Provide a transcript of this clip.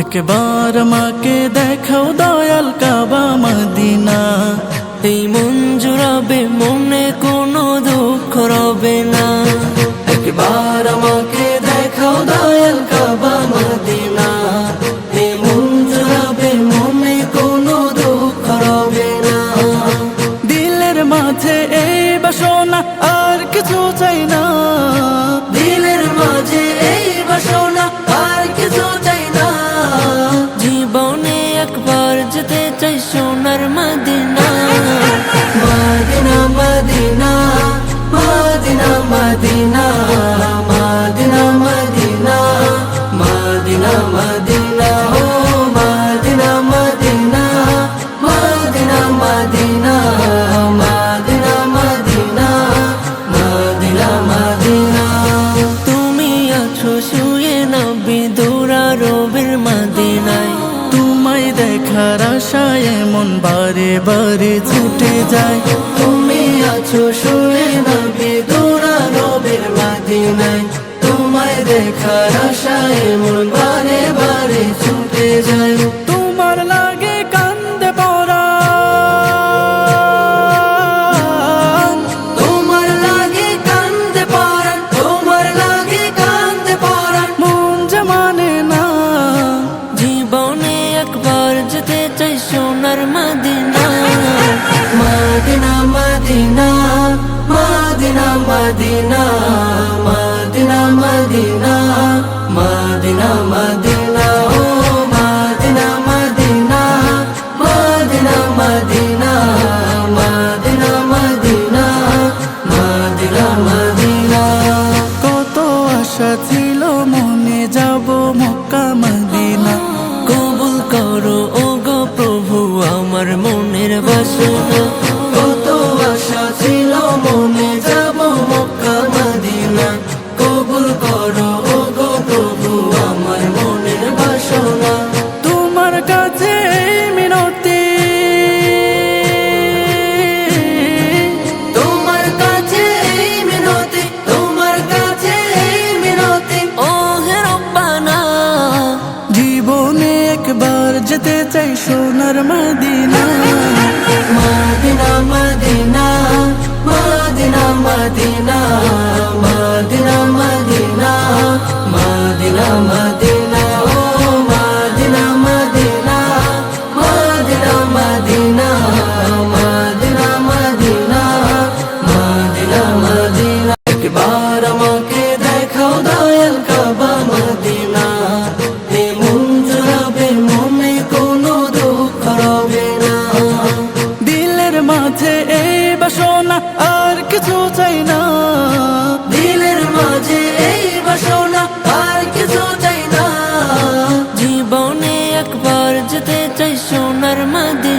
একবার মাকে দেখাও দয়াল কাবা মদিনা, এই মন জুড়াবে, মনে কোনো দুঃখ রবে না। একবার আমাকে দেখাও দয়াল কাবা মদিনা, এই মন জুড়াবে, মনে কোনো দুঃখ রবে না। দিলের মাঝে এই বাসনা, আর কিছু চাই না। দিলের মাঝে এই বাসনা, আর কিছু চাই না। জীবনে একবার যেতে চাই সোনার মদিনা। মদিনা মদিনা মদিনা মদিনা মদিনা মদিনা মদিনা মদিনা ও মদিনা মদিনা মদিনা মদিনা মদিনা মদিনা মদিনা মদিনা। তুমি আছো শুয়ে নবী দুরারবের মদিনায়, তোমায় দেখার আশায় মন বারে বারে ছুটে যায়। তুমি আছো শুয়ে নবী দুরারবের মদিনায়, তোমায় দেখার আশায় মন বারে বারে ছুটে যায়। তোমার লাগে কান্দে পরাণ, তোমার লাগে কান্দে পরাণ, তোমার লাগে কান্দে পরাণ, মন যে মানে না। জীবনে একবার যেতে চাই সোনার মদিনা। মদিনা মদিনা মদিনা মদিনা মদিনা মদিনা মদিনা মদিনা ও মদিনা মদিনা মদিনা মদিনা মদিনা মদিনা মদিনা মদিনা। কত আশা ছিল মনে যাব মক্কা মদিনা, কবুল করো ওগো প্রভু আমার মনের বাসনা। কত আশা ছিল মনে যাব মক্কা মদিনা, কবুল করো ওগো প্রভু আমার মনের বাসনা। তোমার কাছে এই মিনতি, তোমার কাছে এই মিনতি, তোমার কাছে এই মিনতি। ও হে রব্বানা, জীবনে একবার যেতে চাই সোনার মদিনা। মদিনা মদিনা মদিনা মদিনা মদিনা মদিনা মদিনা মদিনা ও মদিনা মদিনা মদিনা মদিনা মদিনা মদিনা মদিনা মদিনা। একবার আমাকে দেখাও দয়াল কাবা মদিনা, এ মন জুড়াবে, মনে কোনো দুঃখ রবে না। দিলের মাঝে এই বাসনা, আর কিছু চাই না। দিলের মাঝে এই বাসনা, আর কিছু চাই না। জীবনে একবার যেতে চাই সোনার মদিনা।